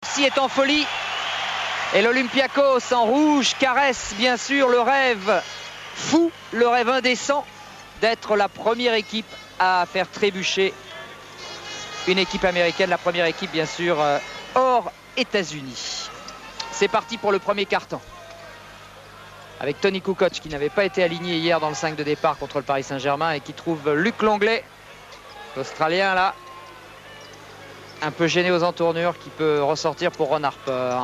Ici est en folie et l'Olympiakos en rouge caresse bien sûr le rêve fou, le rêve indécent d'être la première équipe à faire trébucher une équipe américaine, la première équipe bien sûr hors États-Unis. C'est parti pour le premier quart-temps avec Toni Kukoc qui n'avait pas été aligné hier dans le 5 de départ contre le Paris Saint-Germain et qui trouve Luc Longley, l'Australien là, un peu gêné aux entournures, qui peut ressortir pour Ron Harper.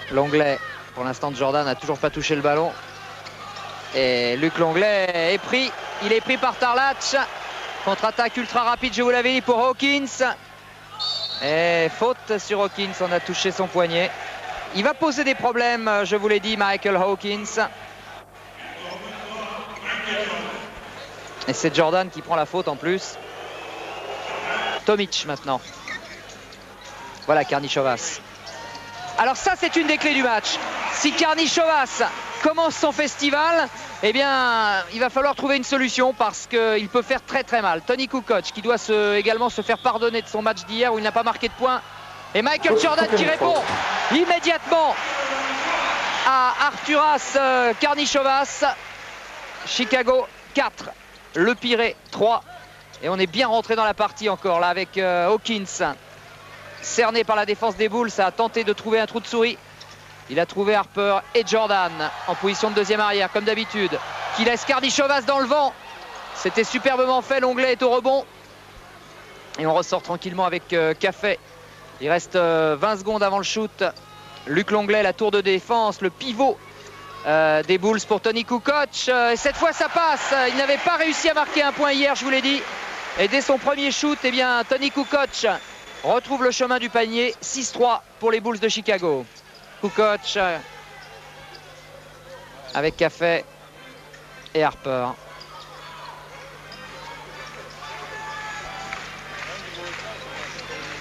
Longley, pour l'instant Jordan n'a toujours pas touché le ballon. Et Luc Longley est pris, il est pris par Tarlac. Contre-attaque ultra rapide, je vous l'avais dit, pour Hawkins. Et faute sur Hawkins, on a touché son poignet. Il va poser des problèmes, je vous l'ai dit, Michael Hawkins. Et c'est Jordan qui prend la faute en plus. Tomic maintenant. Voilà Karnišovas. Alors ça c'est une des clés du match. Si Karnišovas commence son festival, eh bien il va falloir trouver une solution parce qu'il peut faire très très mal. Toni Kukoc qui doit également se faire pardonner de son match d'hier où il n'a pas marqué de points. Et Michael Jordan qui répond immédiatement à Arturas Karnišovas. Chicago 4. Le Pirée 3 et on est bien rentré dans la partie encore là avec Hawkins cerné par la défense des Bulls, a tenté de trouver un trou de souris. Il a trouvé Harper et Jordan en position de deuxième arrière comme d'habitude qui laisse Karnišovas dans le vent. C'était superbement fait, Longley est au rebond et on ressort tranquillement avec Café. Il reste 20 secondes avant le shoot. Luc Longley, la tour de défense, le pivot des Bulls pour Toni Kukoc. Et cette fois ça passe. Il n'avait pas réussi à marquer un point hier, je vous l'ai dit. Et dès son premier shoot, eh bien, Toni Kukoc retrouve le chemin du panier. 6-3 pour les Bulls de Chicago. Kukoc avec Café et Harper.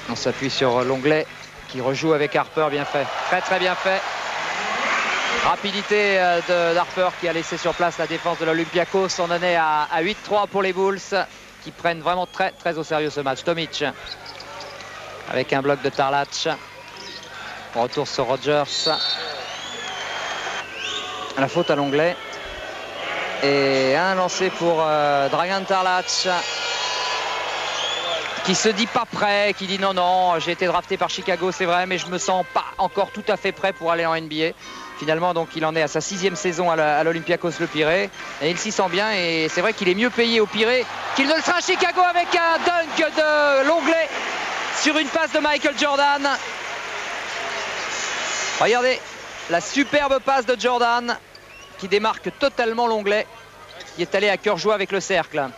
On s'appuie sur Longley qui rejoue avec Harper. Bien fait. Très très bien fait. Rapidité d'Harper qui a laissé sur place la défense de l'Olympiakos. On en est à 8-3 pour les Bulls qui prennent vraiment très très au sérieux ce match. Tomic avec un bloc de Tarlac. Retour sur Rogers. La faute à Longley. Et un lancé pour Dragan Tarlac qui se dit pas prêt, qui dit non, j'ai été drafté par Chicago, c'est vrai, mais je me sens pas encore tout à fait prêt pour aller en NBA. Finalement, donc, il en est à sa 6e saison à l'Olympiakos le Pirée. Et il s'y sent bien. Et c'est vrai qu'il est mieux payé au Pirée qu'il ne le sera à Chicago avec un dunk de Longley sur une passe de Michael Jordan. Regardez la superbe passe de Jordan qui démarque totalement Longley, qui est allé à cœur joie avec le cercle.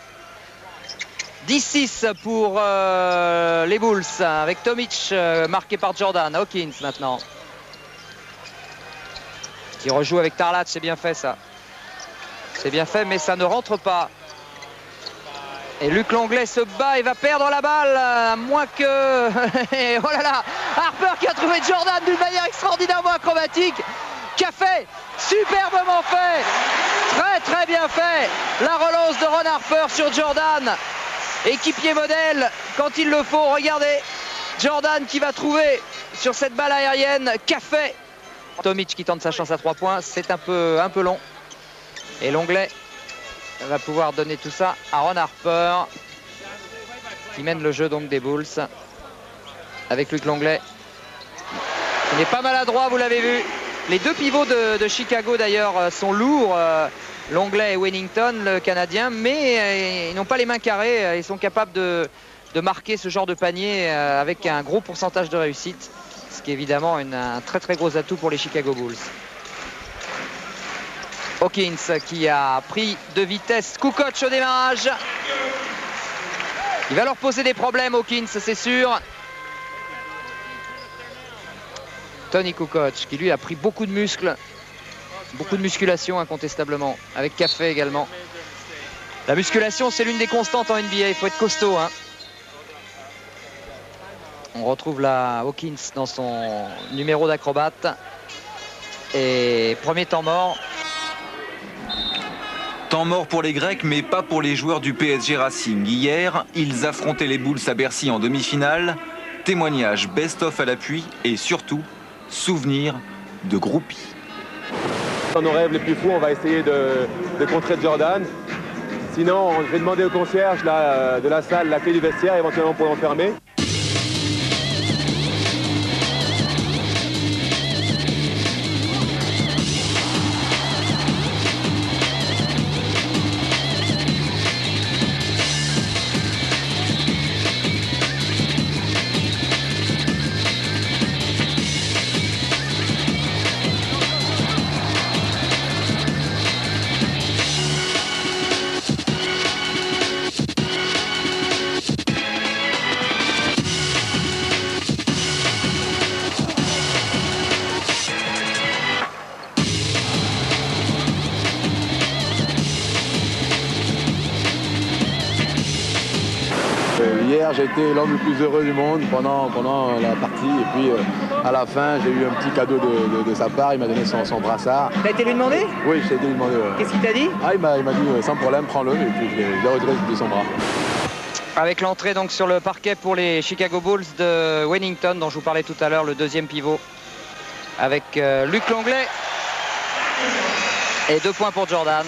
10-6 pour les Bulls avec Tomic marqué par Jordan. Hawkins maintenant qui rejoue avec Tarlac, c'est bien fait ça. C'est bien fait mais ça ne rentre pas. Et Luc Longley se bat et va perdre la balle, à moins que... oh là là, Harper qui a trouvé Jordan d'une manière extraordinairement acrobatique. Café, superbement fait, très très bien fait. La relance de Ron Harper sur Jordan. Équipier modèle quand il le faut. Regardez, Jordan qui va trouver sur cette balle aérienne Café. Tomic qui tente sa chance à 3 points, c'est un peu long. Et Longley va pouvoir donner tout ça à Ron Harper qui mène le jeu donc des Bulls avec Luc Longley. Il n'est pas maladroit, vous l'avez vu. Les deux pivots de Chicago d'ailleurs sont lourds, Longley et Wennington, le Canadien, mais ils n'ont pas les mains carrées. Ils sont capables de marquer ce genre de panier avec un gros pourcentage de réussite. Ce qui est évidemment un très très gros atout pour les Chicago Bulls. Hawkins qui a pris de vitesse Kukoc au démarrage. Il va leur poser des problèmes Hawkins, c'est sûr. Toni Kukoc qui lui a pris beaucoup de muscles. Beaucoup de musculation incontestablement. Avec Café également. La musculation c'est l'une des constantes en NBA, il faut être costaud hein. On retrouve la Hawkins dans son numéro d'acrobate. Et premier temps mort. Temps mort pour les Grecs, mais pas pour les joueurs du PSG Racing. Hier, ils affrontaient les Bulls à Bercy en demi-finale. Témoignage best-of à l'appui et surtout, souvenir de groupies. Dans nos rêves les plus fous, on va essayer de contrer Jordan. Sinon, je vais demander au concierge de la salle la clé du vestiaire, éventuellement pour l'enfermer. Hier, j'ai été l'homme le plus heureux du monde pendant la partie. Et puis, à la fin, j'ai eu un petit cadeau de sa part. Il m'a donné son brassard. T'as été lui demander? Oui, j'ai été lui demander. Ouais. Qu'est-ce qu'il t'a dit? Il m'a dit, sans problème, prends-le. Et puis, je l'ai retiré de son bras. Avec l'entrée donc sur le parquet pour les Chicago Bulls de Wennington, dont je vous parlais tout à l'heure, le deuxième pivot, avec Luc Longley. Et 2 points pour Jordan,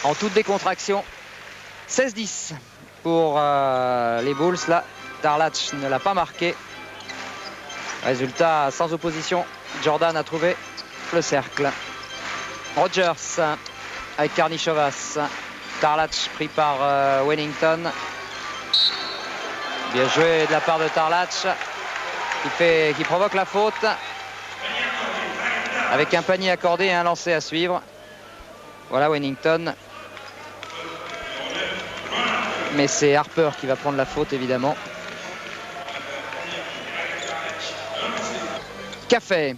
en toute décontraction. 16-10 pour les Bulls. Là, Tarlac ne l'a pas marqué. Résultat sans opposition. Jordan a trouvé le cercle. Rogers avec Karnichovas. Tarlac pris par Wennington. Bien joué de la part de Tarlac qui provoque la faute. Avec un panier accordé et un lancer à suivre. Voilà Wennington. Mais c'est Harper qui va prendre la faute évidemment. Café.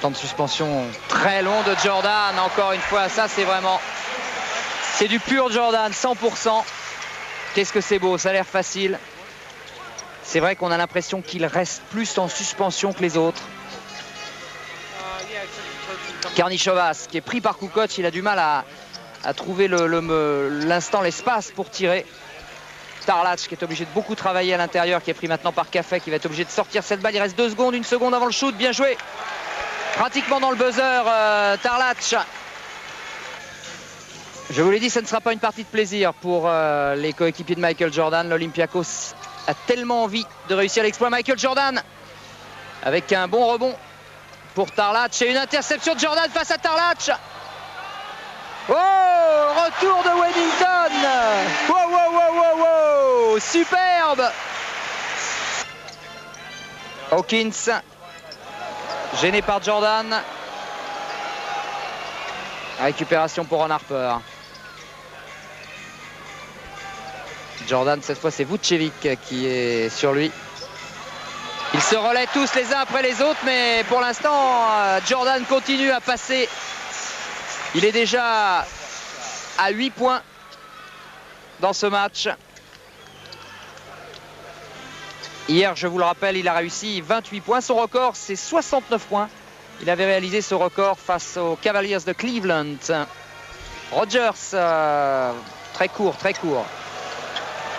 Temps de suspension très long de Jordan. Encore une fois, ça c'est vraiment... C'est du pur Jordan, 100%. Qu'est-ce que c'est beau, ça a l'air facile. C'est vrai qu'on a l'impression qu'il reste plus en suspension que les autres. Karnichovas qui est pris par Kukoc, il a du mal à trouver l'instant, l'espace pour tirer. Tarlac qui est obligé de beaucoup travailler à l'intérieur, qui est pris maintenant par Café, qui va être obligé de sortir cette balle. Il reste 2 secondes, 1 seconde avant le shoot, bien joué. Pratiquement dans le buzzer, Tarlac. Je vous l'ai dit, ça ne sera pas une partie de plaisir pour les coéquipiers de Michael Jordan. L'Olympiakos a tellement envie de réussir l'exploit. Michael Jordan avec un bon rebond pour Tarlac et une interception de Jordan face à Tarlac. Oh, retour de Wennington. Wow, wow, wow, wow, wow. Superbe. Hawkins gêné par Jordan. Récupération pour Ron Harper. Jordan, cette fois c'est Vucevic qui est sur lui. Ils se relaient tous les uns après les autres, mais pour l'instant Jordan continue à passer. Il est déjà à 8 points dans ce match. Hier, je vous le rappelle, il a réussi 28 points. Son record, c'est 69 points. Il avait réalisé ce record face aux Cavaliers de Cleveland. Rogers, très court, très court.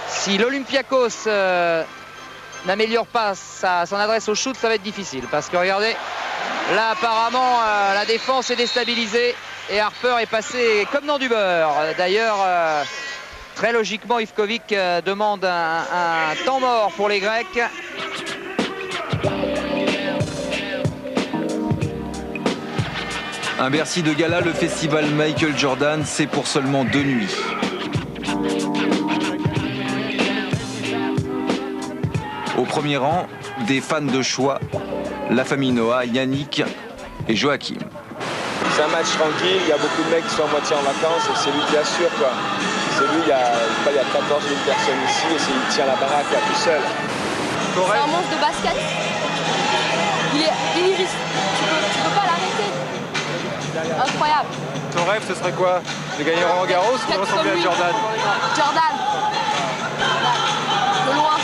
Si l'Olympiakos n'améliore pas son adresse au shoot, ça va être difficile. Parce que regardez, là apparemment, la défense est déstabilisée. Et Harper est passé comme dans du beurre. D'ailleurs, très logiquement, Ivkovic demande un temps mort pour les Grecs. Un Bercy de gala, le festival Michael Jordan, c'est pour seulement 2 nuits. Au premier rang, des fans de choix, la famille Noah, Yannick et Joachim. C'est un match tranquille, il y a beaucoup de mecs qui sont à moitié en vacances et c'est lui qui assure quoi. C'est lui, il y a 14 000 personnes ici et il tient la baraque là tout seul. C'est un monstre de basket. Il est tu peux pas l'arrêter. Incroyable. Ton rêve ce serait quoi? De gagner Roland Garros ou de ressembler à Jordan? Jordan. De loin.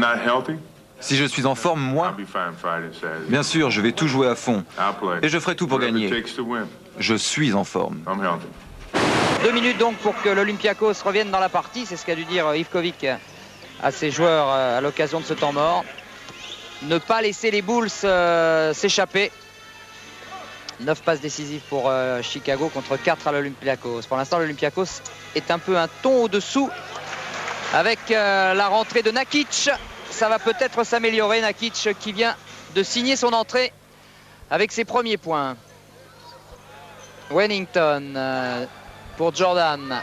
not healthy, Si je suis en forme, moi, I'll be fine Friday and Saturday. bien sûr, je vais tout jouer à fond. I'll play. Et je ferai tout pour Whatever it gagner. takes to win. Je suis en forme. I'm healthy. 2 minutes donc pour que l'Olympiakos revienne dans la partie. C'est ce qu'a dû dire Ivkovic à ses joueurs à l'occasion de ce temps mort. Ne pas laisser les Bulls s'échapper. 9 passes décisives pour Chicago contre 4 à l'Olympiakos. Pour l'instant, l'Olympiakos est un peu un ton au-dessous avec la rentrée de Nakic. Ça va peut-être s'améliorer. Nakic qui vient de signer son entrée avec ses premiers points. Wennington pour Jordan.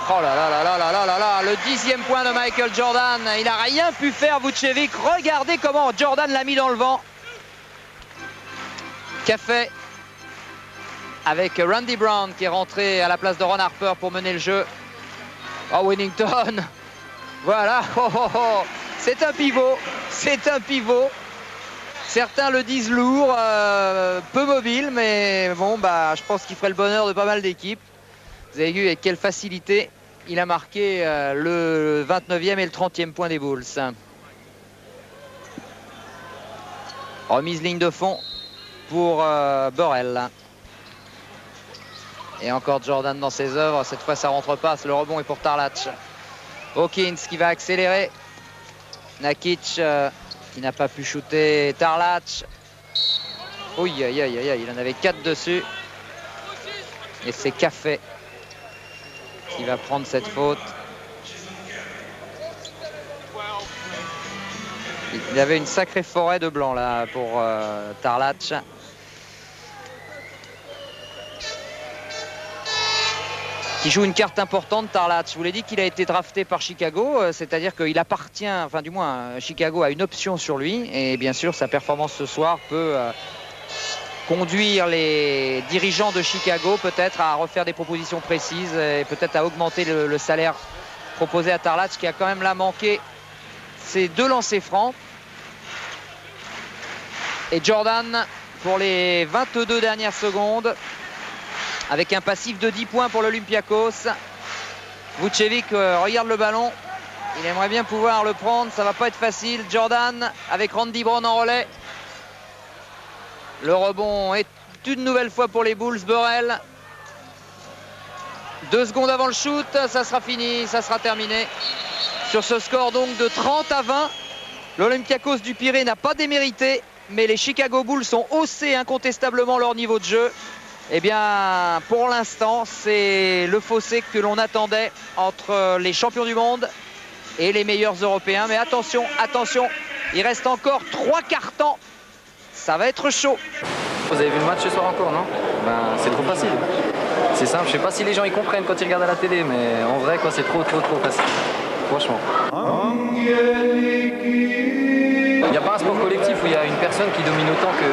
Oh là là là là là là là là, le 10e point de Michael Jordan. Il n'a rien pu faire, Vucevic. Regardez comment Jordan l'a mis dans le vent. Qu'a fait avec Randy Brown qui est rentré à la place de Ron Harper pour mener le jeu. Oh, Wennington. Voilà. Oh, oh, oh. C'est un pivot. C'est un pivot. Certains le disent lourd, peu mobile, mais bon, bah, je pense qu'il ferait le bonheur de pas mal d'équipes. Vous avez vu avec quelle facilité il a marqué le 29e et le 30e point des Bulls. Remise ligne de fond pour Burrell. Et encore Jordan dans ses œuvres. Cette fois, ça rentre pas. Le rebond est pour Tarlac. Hawkins qui va accélérer. Nakic qui n'a pas pu shooter. Tarlac. Oui, aïe, aïe, aïe, il en avait 4 dessus. Et c'est Café qui va prendre cette faute. Il y avait une sacrée forêt de blanc là pour Tarlac. Qui joue une carte importante, Tarlac. Je vous l'ai dit qu'il a été drafté par Chicago, c'est-à-dire qu'il appartient, enfin du moins Chicago a une option sur lui. Et bien sûr, sa performance ce soir peut conduire les dirigeants de Chicago peut-être à refaire des propositions précises et peut-être à augmenter le salaire proposé à Tarlac, qui a quand même là manqué ses 2 lancers francs. Et Jordan pour les 22 dernières secondes avec un passif de 10 points pour l'Olympiakos. Vucevic regarde le ballon, il aimerait bien pouvoir le prendre, ça va pas être facile. Jordan avec Randy Brown en relais. Le rebond est une nouvelle fois pour les Bulls. Burrell, 2 secondes avant le shoot, ça sera fini, ça sera terminé. Sur ce score donc de 30-20, l'Olympiakos du Pirée n'a pas démérité, mais les Chicago Bulls ont haussé incontestablement leur niveau de jeu. Eh bien, pour l'instant, c'est le fossé que l'on attendait entre les champions du monde et les meilleurs Européens. Mais attention, attention, il reste encore 3 quarts temps. Ça va être chaud. Vous avez vu le match ce soir encore, non? Ben, c'est trop facile. C'est simple, je sais pas si les gens y comprennent quand ils regardent à la télé, mais en vrai, quoi, c'est trop facile. Franchement. Il n'y a pas un sport collectif où il y a une personne qui domine autant que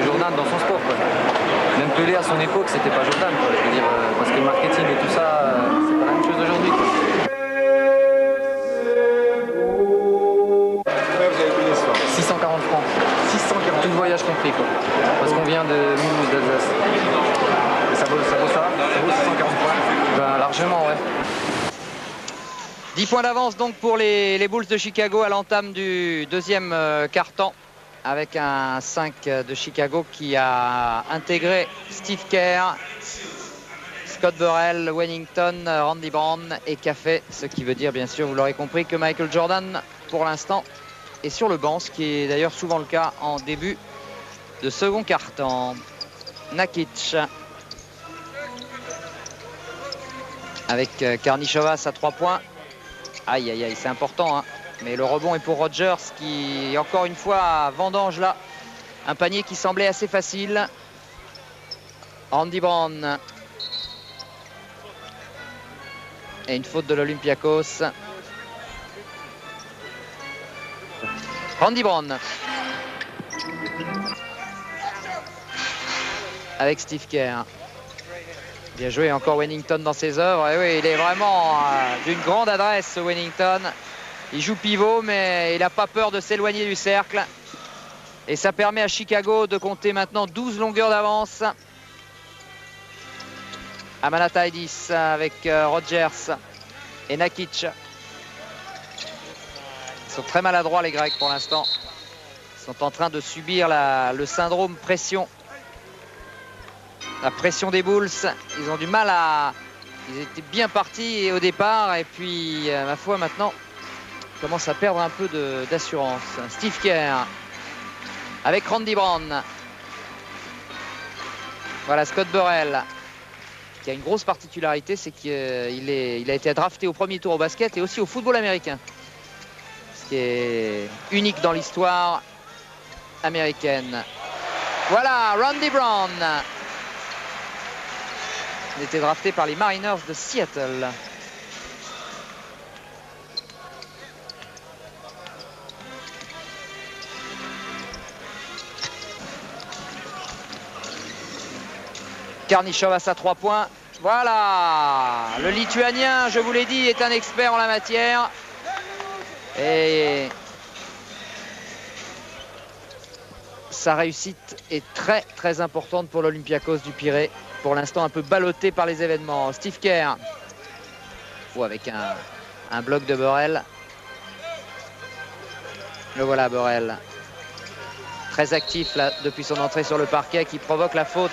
Jordan dans son sport, quoi. Même Pelé à son époque, c'était pas Jordan, quoi. Je veux dire, parce que le marketing et tout ça, c'est pas la même chose aujourd'hui, quoi. Ouais, vous avez payé ce soir. 640 francs. 640. Tout le voyage compris, quoi. Parce qu'on vient de Mulhouse, d'Alsace. Et ça vaut ça? Ça vaut 640 francs? Ben, largement, ouais. 10 points d'avance donc pour les Bulls de Chicago à l'entame du 2e quart-temps, avec un 5 de Chicago qui a intégré Steve Kerr, Scott Burrell, Wennington, Randy Brown et Café. Ce qui veut dire, bien sûr, vous l'aurez compris, que Michael Jordan, pour l'instant, est sur le banc, ce qui est d'ailleurs souvent le cas en début de second quart-temps. Nakic avec Karnišovas à 3 points. Aïe, aïe, aïe, c'est important, hein. Mais le rebond est pour Rodgers qui, encore une fois, vendange là. Un panier qui semblait assez facile. Randy Brown. Et une faute de l'Olympiakos. Randy Brown. Avec Steve Kerr. Bien joué, encore Wennington dans ses œuvres. Et oui, il est vraiment d'une grande adresse, ce Wennington. Il joue pivot, mais il n'a pas peur de s'éloigner du cercle. Et ça permet à Chicago de compter maintenant 12 longueurs d'avance. Amanataidis avec Rodgers et Nakic. Ils sont très maladroits les Grecs pour l'instant. Ils sont en train de subir le syndrome pression. La pression des Bulls. Ils ont du mal à... Ils étaient bien partis au départ et puis ma foi maintenant ils commencent à perdre un peu d'assurance. Steve Kerr avec Randy Brown. Voilà Scott Burrell qui a une grosse particularité, c'est qu'il a été drafté au premier tour au basket et aussi au football américain. Ce qui est unique dans l'histoire américaine. Voilà Randy Brown. Il était drafté par les Mariners de Seattle. Karnišovas à 3 points. Voilà. Le Lituanien, je vous l'ai dit, est un expert en la matière. Et sa réussite est très très importante pour l'Olympiakos du Pirée. Pour l'instant un peu ballotté par les événements. Steve Kerr. Oh, avec un bloc de Burrell. Le voilà Burrell. Très actif là depuis son entrée sur le parquet qui provoque la faute.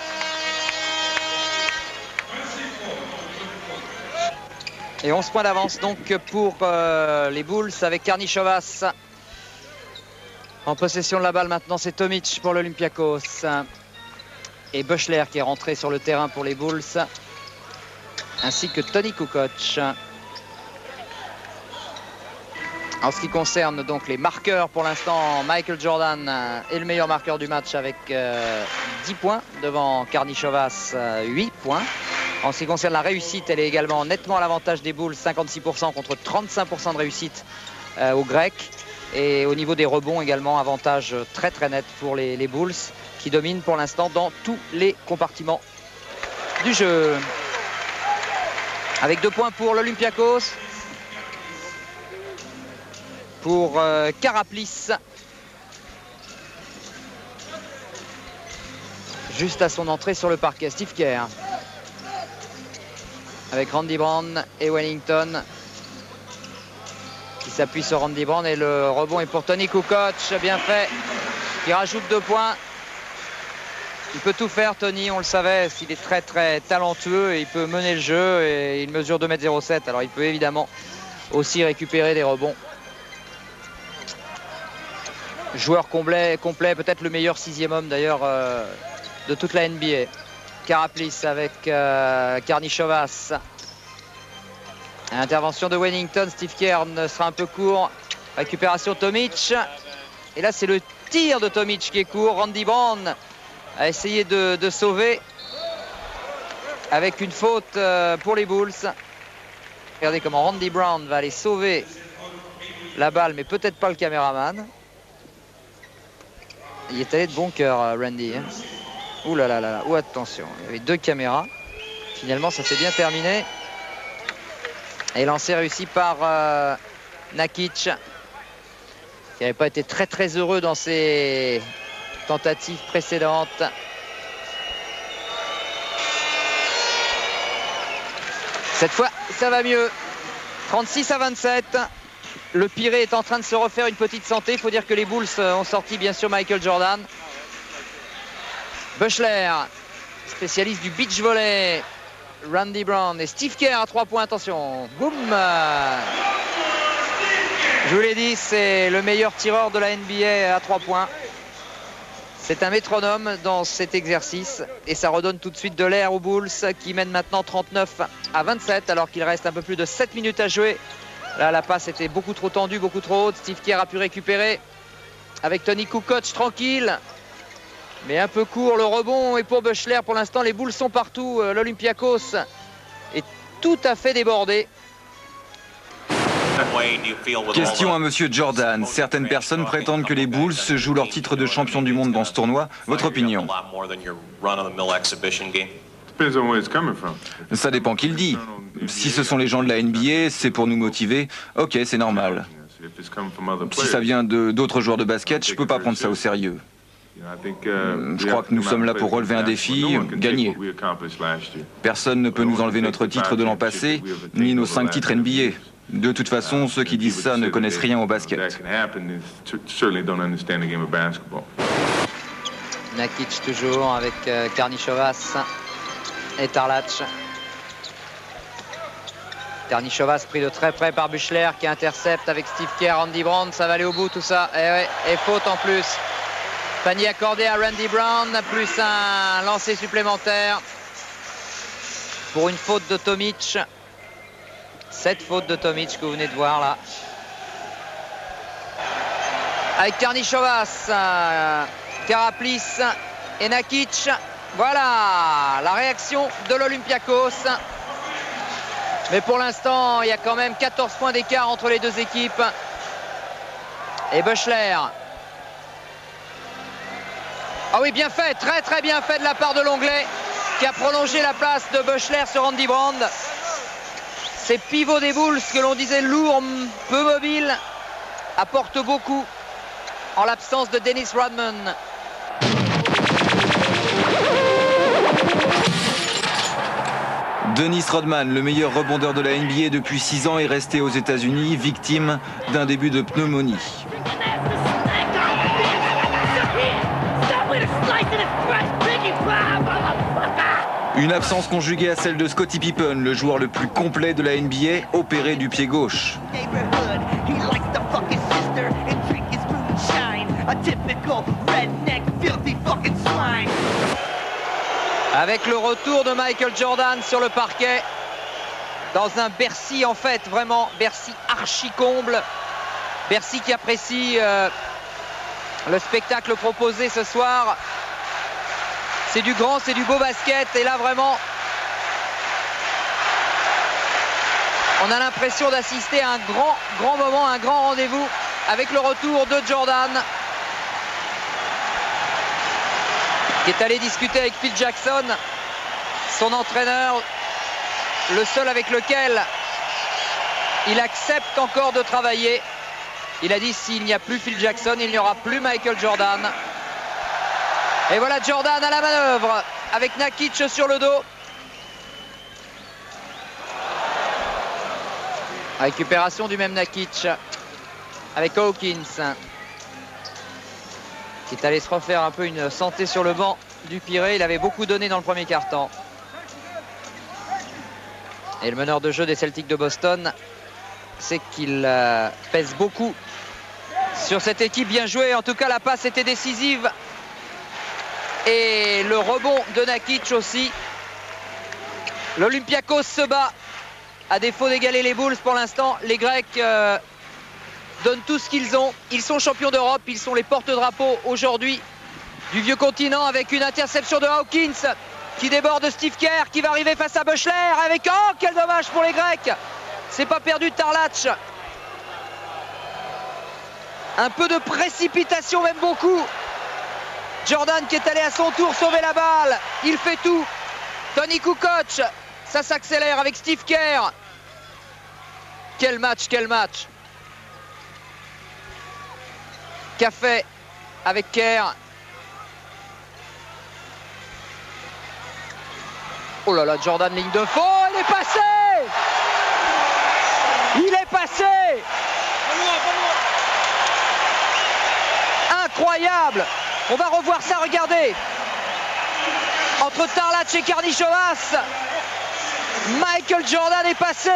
Et 11 points d'avance donc pour les Bulls avec Karnišovas. En possession de la balle maintenant, c'est Tomic pour l'Olympiakos. Et Buechler qui est rentré sur le terrain pour les Bulls. Ainsi que Toni Kukoc. En ce qui concerne donc les marqueurs, pour l'instant, Michael Jordan est le meilleur marqueur du match avec 10 points devant Karnišovas, 8 points. En ce qui concerne la réussite, elle est également nettement à l'avantage des Bulls, 56% contre 35% de réussite aux Grecs. Et au niveau des rebonds également, avantage très très net pour les Bulls qui dominent pour l'instant dans tous les compartiments du jeu. Avec 2 points pour l'Olympiakos. Pour Karaplis. Juste à son entrée sur le parquet, Steve Kerr. Avec Randy Brown et Wellington qui s'appuie sur Randy Brown et le rebond est pour Toni Kukoc, bien fait, qui rajoute 2 points. Il peut tout faire Toni, on le savait, il est très très talentueux et il peut mener le jeu et il mesure 2,07 m, alors il peut évidemment aussi récupérer des rebonds. Joueur complet, peut-être le meilleur 6e homme d'ailleurs de toute la NBA. Karaplis avec Karnišovas. Intervention de Wellington, Steve Kerr sera un peu court. Récupération Tomic. Et là c'est le tir de Tomic qui est court. Randy Brown a essayé de sauver avec une faute pour les Bulls. Regardez comment Randy Brown va aller sauver la balle, mais peut-être pas le caméraman. Il est allé de bon cœur, Randy. Ouh là là là, oh attention, il y avait 2 caméras. Finalement, ça s'est bien terminé. Et lancé réussi par Nakic, qui n'avait pas été très très heureux dans ses tentatives précédentes. Cette fois, ça va mieux. 36-27. Le Pirée est en train de se refaire une petite santé. Il faut dire que les Bulls ont sorti bien sûr Michael Jordan. Buechler, spécialiste du beach volley. Randy Brown et Steve Kerr à 3 points, attention. Boum. Je vous l'ai dit, c'est le meilleur tireur de la NBA à 3 points. C'est un métronome dans cet exercice et ça redonne tout de suite de l'air aux Bulls qui mènent maintenant 39-27 alors qu'il reste un peu plus de 7 minutes à jouer. Là, la passe était beaucoup trop tendue, beaucoup trop haute. Steve Kerr a pu récupérer avec Toni Kukoc tranquille. Mais un peu court, le rebond est pour Buechler. Pour l'instant, les Bulls sont partout. L'Olympiakos est tout à fait débordé. Question à monsieur Jordan. Certaines personnes prétendent que les Bulls jouent leur titre de champion du monde dans ce tournoi. Votre opinion? Ça dépend qui le dit. Si ce sont les gens de la NBA, c'est pour nous motiver. Ok, c'est normal. Si ça vient d'autres joueurs de basket, je peux pas prendre ça au sérieux. Je crois que nous sommes là pour relever un défi, gagner. Personne ne peut nous enlever notre titre de l'an passé, ni nos 5 titres NBA. De toute façon, ceux qui disent ça ne connaissent rien au basket. Nakic toujours avec Karnišovas et Tarlac. Karnišovas pris de très près par Buechler qui intercepte avec Steve Kerr, Randy Brown, ça va aller au bout tout ça. Et faute en plus. Panier accordé à Randy Brown, plus un lancer supplémentaire pour une faute de Tomic. Cette faute de Tomic que vous venez de voir là. Avec Karnišovas, Karaplis et Nakic. Voilà la réaction de l'Olympiakos. Mais pour l'instant, il y a quand même 14 points d'écart entre les deux équipes. Et Buechler. Ah oui, bien fait, très très bien fait de la part de l'Anglais qui a prolongé la place de Buechler sur Randy Brown. Ces pivots des Bulls que l'on disait lourds, peu mobiles, apportent beaucoup en l'absence de Dennis Rodman. Dennis Rodman, le meilleur rebondeur de la NBA depuis 6 ans, est resté aux États-Unis, victime d'un début de pneumonie. Une absence conjuguée à celle de Scottie Pippen, le joueur le plus complet de la NBA, opéré du pied gauche. Avec le retour de Michael Jordan sur le parquet, dans un Bercy en fait, vraiment Bercy archi-comble. Bercy qui apprécie le spectacle proposé ce soir. C'est du grand, c'est du beau basket. Et là, vraiment, on a l'impression d'assister à un grand moment, un grand rendez-vous avec le retour de Jordan, qui est allé discuter avec Phil Jackson, son entraîneur, le seul avec lequel il accepte encore de travailler. Il a dit s'il n'y a plus Phil Jackson, il n'y aura plus Michael Jordan. Et voilà Jordan à la manœuvre avec Nakic sur le dos. Récupération du même Nakic avec Hawkins qui est allé se refaire un peu une santé sur le banc du Pirée. Il avait beaucoup donné dans le premier quart-temps. Et le meneur de jeu des Celtics de Boston, c'est qu'il pèse beaucoup sur cette équipe. Bien joué, en tout cas la passe était décisive. Et le rebond de Nakic aussi. L'Olympiakos se bat. À défaut d'égaler les Bulls pour l'instant, les Grecs donnent tout ce qu'ils ont. Ils sont champions d'Europe, ils sont les porte-drapeaux aujourd'hui du vieux continent, avec une interception de Hawkins qui déborde de Steve Kerr, qui va arriver face à Buechler avec... Oh, quel dommage pour les Grecs. C'est pas perdu de Tarlac. Un peu de précipitation, même beaucoup. Jordan qui est allé à son tour sauver la balle. Il fait tout. Tony Kukoc. Ça s'accélère avec Steve Kerr. Quel match, quel match. Qu'a fait avec Kerr. Oh là là, Jordan, ligne de fond. Il est passé. Il est passé. Incroyable. On va revoir ça, regardez. Entre Tarlac et Karnišovas, Michael Jordan est passé.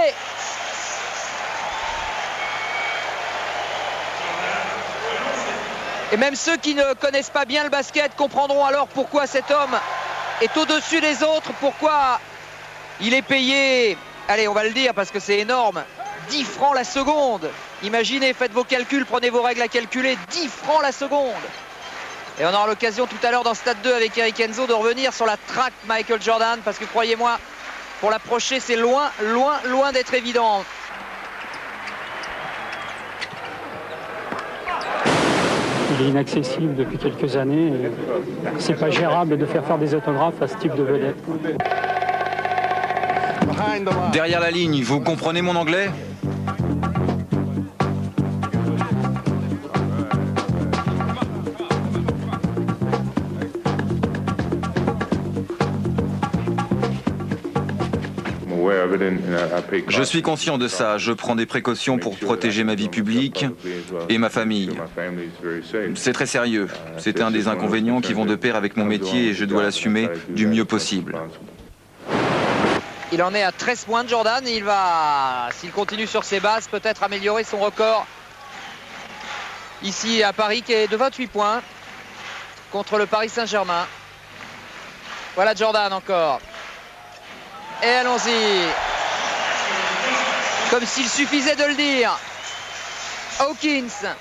Et même ceux qui ne connaissent pas bien le basket comprendront alors pourquoi cet homme est au-dessus des autres, pourquoi il est payé, allez, on va le dire parce que c'est énorme, 10 francs la seconde. Imaginez, faites vos calculs, prenez vos règles à calculer, 10 francs la seconde. Et on aura l'occasion tout à l'heure dans Stade 2 avec Eric Enzo de revenir sur la traque Michael Jordan, parce que croyez-moi, pour l'approcher, c'est loin, loin, loin d'être évident. Il est inaccessible depuis quelques années. C'est pas gérable de faire des autographes à ce type de vedette. Derrière la ligne, vous comprenez mon anglais ? Je suis conscient de ça. Je prends des précautions pour protéger ma vie publique et ma famille. C'est très sérieux. C'est un des inconvénients qui vont de pair avec mon métier et je dois l'assumer du mieux possible. Il en est à 13 points de Jordan. Il va, s'il continue sur ses bases, peut-être améliorer son record ici à Paris qui est de 28 points contre le Paris Saint-Germain. Voilà Jordan encore. Et allons-y. Comme s'il suffisait de le dire. Hawkins.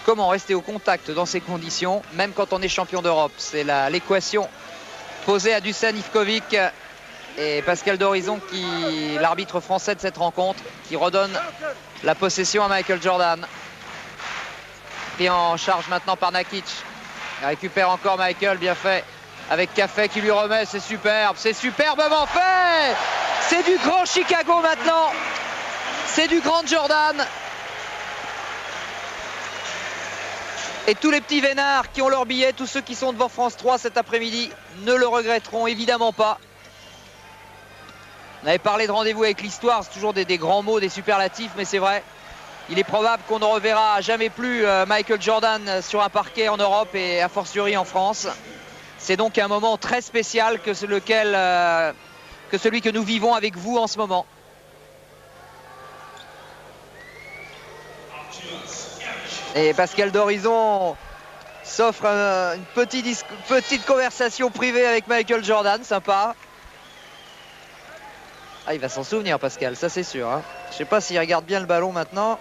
Comment rester au contact dans ces conditions, même quand on est champion d'Europe? C'est l'équation posée à Dusan Ivkovic et Pascal Dorizon, l'arbitre français de cette rencontre, qui redonne la possession à Michael Jordan. Pris en charge maintenant par Nakic. Il récupère encore Michael, bien fait, avec Café qui lui remet, c'est superbement fait. C'est du grand Chicago maintenant. C'est du grand Jordan. Et tous les petits vénards qui ont leur billet, tous ceux qui sont devant France 3 cet après-midi, ne le regretteront évidemment pas. On avait parlé de rendez-vous avec l'histoire, c'est toujours des grands mots, des superlatifs, mais c'est vrai. Il est probable qu'on ne reverra jamais plus Michael Jordan sur un parquet en Europe et a fortiori en France. C'est donc un moment très spécial que celui que nous vivons avec vous en ce moment. Et Pascal Dorizon s'offre une petite conversation privée avec Michael Jordan, sympa. Ah, il va s'en souvenir, Pascal, ça c'est sûr. Hein. Je ne sais pas s'il regarde bien le ballon maintenant.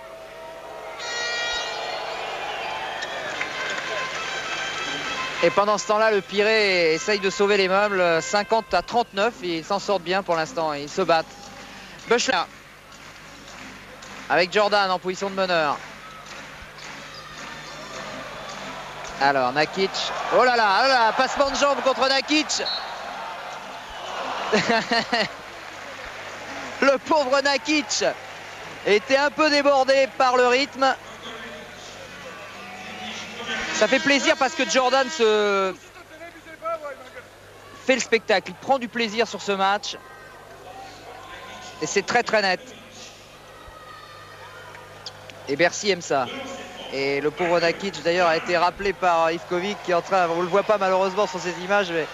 Et pendant ce temps-là, le Pirée essaye de sauver les meubles. 50-39, ils s'en sortent bien pour l'instant, ils se battent. Buechler avec Jordan en position de meneur. Alors Nakic, oh là là, passement de jambe contre Nakic. Le pauvre Nakic était un peu débordé par le rythme. Ça fait plaisir parce que Jordan se fait le spectacle. Il prend du plaisir sur ce match. Et c'est très très net. Et Bercy aime ça. Et le pauvre Nakic d'ailleurs a été rappelé par Ivkovic qui est en train, on ne le voit pas malheureusement sur ces images, mais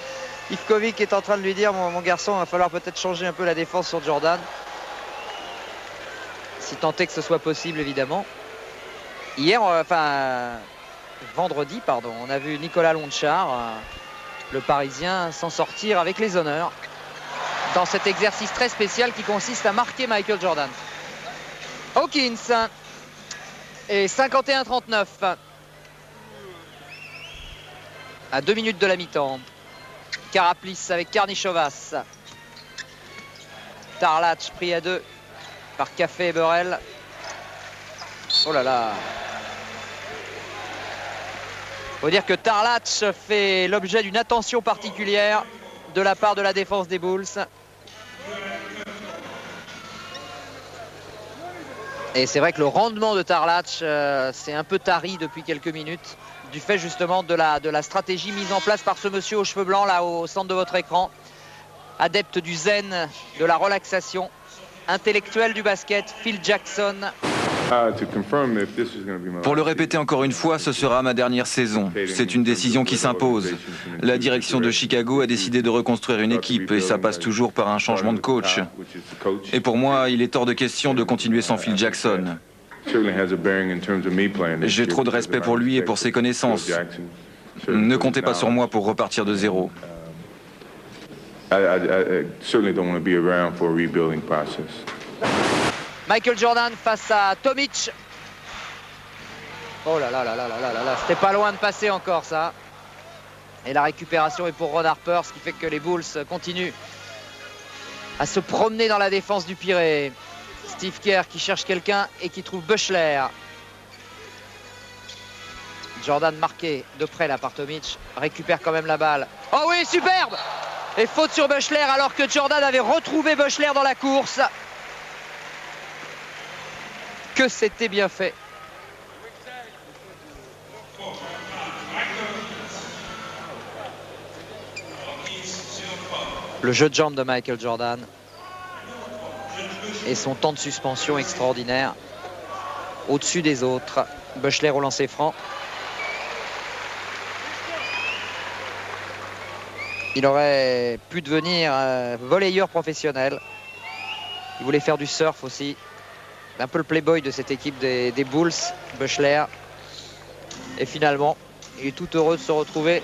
Ivkovic est en train de lui dire mon garçon, il va falloir peut-être changer un peu la défense sur Jordan. Si tant est que ce soit possible évidemment. Hier, vendredi, pardon, on a vu Nicolas Lonchar, le Parisien, s'en sortir avec les honneurs dans cet exercice très spécial qui consiste à marquer Michael Jordan. Hawkins. Et 51-39 à 2 minutes de la mi-temps. Karaplis avec Karnichovas. Tarlac pris à 2 par Café et Burrell. Oh là là. Faut dire que Tarlac fait l'objet d'une attention particulière de la part de la défense des Bulls. Et c'est vrai que le rendement de Tarlac c'est un peu tari depuis quelques minutes du fait justement de la stratégie mise en place par ce monsieur aux cheveux blancs là au centre de votre écran. Adepte du zen, de la relaxation, intellectuel du basket, Phil Jackson. Pour le répéter encore une fois, ce sera ma dernière saison. C'est une décision qui s'impose. La direction de Chicago a décidé de reconstruire une équipe et ça passe toujours par un changement de coach. Et pour moi, il est hors de question de continuer sans Phil Jackson. J'ai trop de respect pour lui et pour ses connaissances. Ne comptez pas sur moi pour repartir de zéro. Michael Jordan face à Tomic. Oh là là là là là là là, c'était pas loin de passer encore ça. Et la récupération est pour Ron Harper, ce qui fait que les Bulls continuent à se promener dans la défense du Pirée. Steve Kerr qui cherche quelqu'un et qui trouve Buechler. Jordan marqué de près là par Tomic, récupère quand même la balle. Oh oui, superbe! Et faute sur Buechler alors que Jordan avait retrouvé Buechler dans la course. Que c'était bien fait. Le jeu de jambes de Michael Jordan et son temps de suspension extraordinaire au-dessus des autres. Buechler au lancer franc. Il aurait pu devenir volleyeur professionnel. Il voulait faire du surf aussi. Un peu le playboy de cette équipe des Bulls, Buechler. Et finalement, il est tout heureux de se retrouver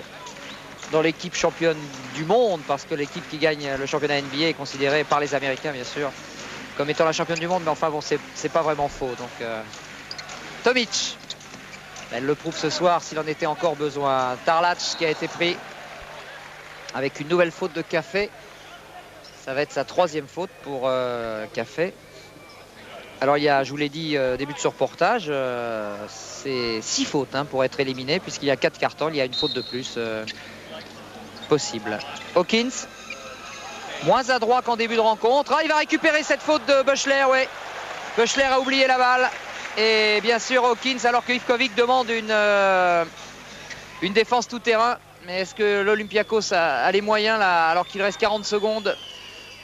dans l'équipe championne du monde, parce que l'équipe qui gagne le championnat NBA est considérée par les Américains, bien sûr, comme étant la championne du monde. Mais enfin, bon, c'est pas vraiment faux. Donc, Tomic, elle le prouve ce soir s'il en était encore besoin. Tarlac qui a été pris avec une nouvelle faute de Café. Ça va être sa 3e faute pour Café. Alors il y a, je vous l'ai dit, début de ce reportage, c'est 6 fautes pour être éliminé, puisqu'il y a 4 cartons, il y a une faute de plus possible. Hawkins, moins adroit qu'en début de rencontre. Ah, il va récupérer cette faute de Buechler, ouais. Buechler a oublié la balle. Et bien sûr Hawkins, alors que Ivkovic demande une défense tout-terrain. Mais est-ce que l'Olympiakos a les moyens, là, alors qu'il reste 40 secondes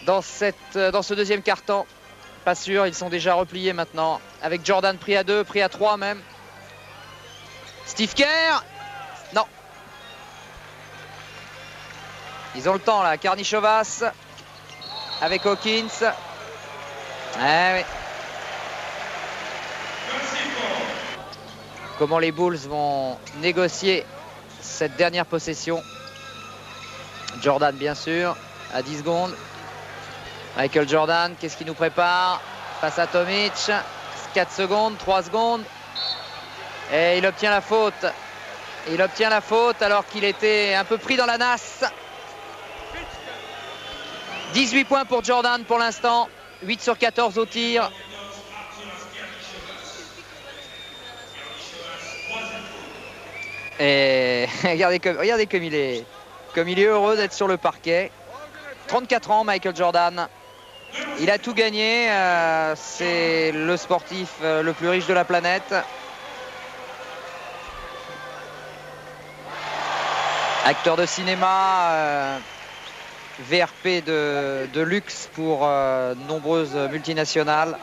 dans ce deuxième quart-temps? Pas sûr, ils sont déjà repliés maintenant. Avec Jordan pris à 2, pris à 3 même. Steve Kerr, non. Ils ont le temps là, Karnišovas avec Hawkins. Oui. Comment les Bulls vont négocier cette dernière possession? Jordan bien sûr, à 10 secondes. Michael Jordan, qu'est-ce qu'il nous prépare face à Tomic? 4 secondes, 3 secondes. Et il obtient la faute. Il obtient la faute alors qu'il était un peu pris dans la nasse. 18 points pour Jordan pour l'instant. 8 sur 14 au tir. Et regardez comme il est heureux d'être sur le parquet. 34 ans, Michael Jordan. Il a tout gagné. C'est le sportif le plus riche de la planète. Acteur de cinéma, VRP de luxe pour nombreuses multinationales.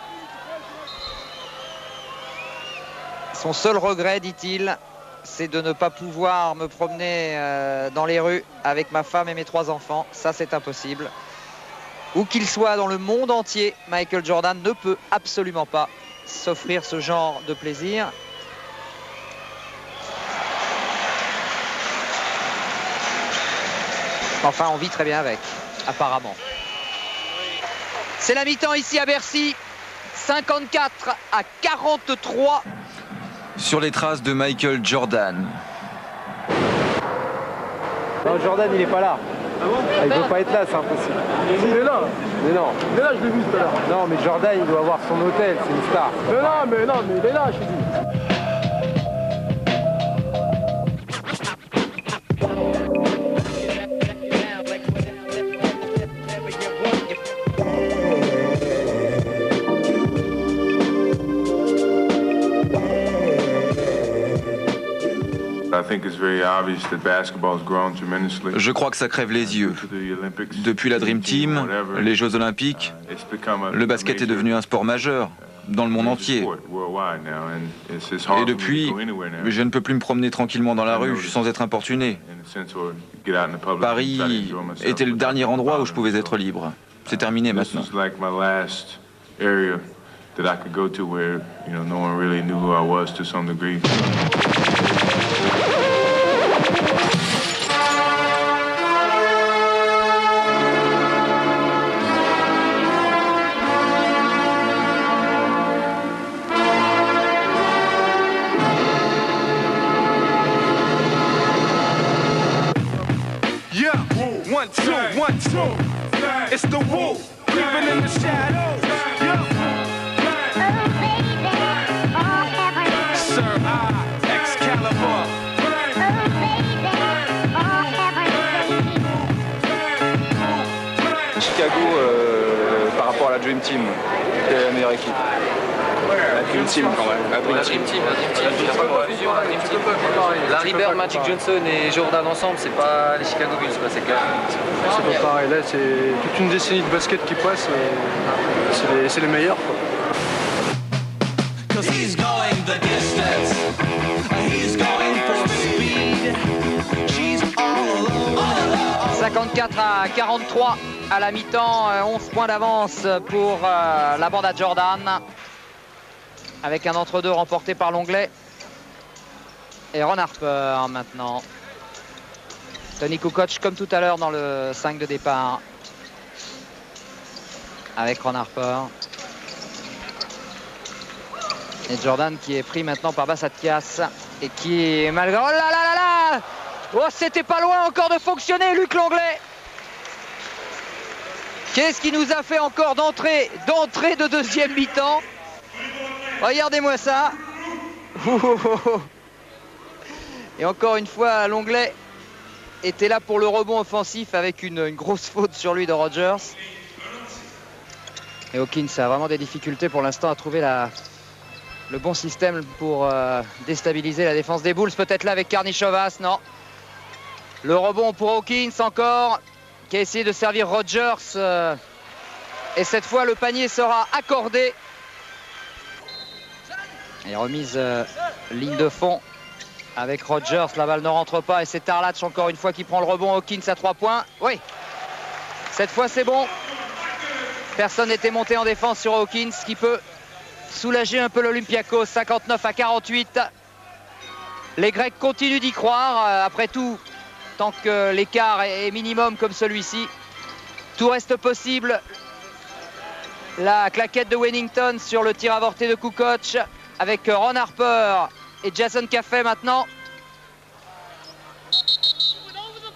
Son seul regret, dit-il, c'est de ne pas pouvoir me promener dans les rues avec ma femme et mes 3 enfants. Ça, c'est impossible. Où qu'il soit dans le monde entier, Michael Jordan ne peut absolument pas s'offrir ce genre de plaisir. Enfin, on vit très bien avec, apparemment. C'est la mi-temps ici à Bercy. 54 à 43. Sur les traces de Michael Jordan. Non, Jordan, il n'est pas là. Ah bon? Il ne peut pas être là, c'est impossible. Il est là. Mais non. Il est là, je l'ai vu tout à l'heure. Non, mais Jordan, il doit avoir son hôtel, c'est une star. Mais non, mais il est là, je te dis. Je crois que ça crève les yeux. Depuis la Dream Team, les Jeux Olympiques, le basket est devenu un sport majeur dans le monde entier. Et depuis, je ne peux plus me promener tranquillement dans la rue sans être importuné. Paris était le dernier endroit où je pouvais être libre. C'est terminé maintenant. It's the wolf, creeping in the shadows. Sir Excalibur. Chicago, par rapport à la Dream Team, quelle est la meilleure équipe? Dream Team quand même. La Dream Team, il n'y a pas de confusion, la Dream Team. Larry Bird, Magic Johnson et Jordan ensemble, c'est pas les Chicago Bulls, quoi, c'est clair. C'est pas pareil, là c'est toute une décennie de basket qui passe et c'est les meilleurs, quoi. 54 à 43 à la mi-temps, 11 points d'avance pour la bande à Jordan, avec un entre-deux remporté par l'Anglais. Et Ron Harper maintenant. Tony Kukoc comme tout à l'heure dans le 5 de départ, avec Ron Harper. Et Jordan qui est pris maintenant par Bassatkias et qui est malgré... Oh là là là là! Oh, c'était pas loin encore de fonctionner, Luc Langlais. Qu'est-ce qui nous a fait encore d'entrée de deuxième mi-temps? Regardez-moi ça. Et encore une fois, Langlais était là pour le rebond offensif avec une grosse faute sur lui de Rogers. Et Hawkins a vraiment des difficultés pour l'instant à trouver le bon système pour déstabiliser la défense des Bulls. Peut-être là avec Karnišovas, non. Le rebond pour Hawkins encore, qui a essayé de servir Rogers. Et cette fois, le panier sera accordé. Et remise ligne de fond avec Rogers. La balle ne rentre pas et c'est Tarlatch encore une fois qui prend le rebond. Hawkins à 3 points. Oui, cette fois c'est bon. Personne n'était monté en défense sur Hawkins, qui peut soulager un peu l'Olympiakos. 59 à 48. Les Grecs continuent d'y croire. Après tout, tant que l'écart est minimum comme celui-ci, tout reste possible. La claquette de Wennington sur le tir avorté de Kukoc avec Ron Harper et Jason Caffey maintenant.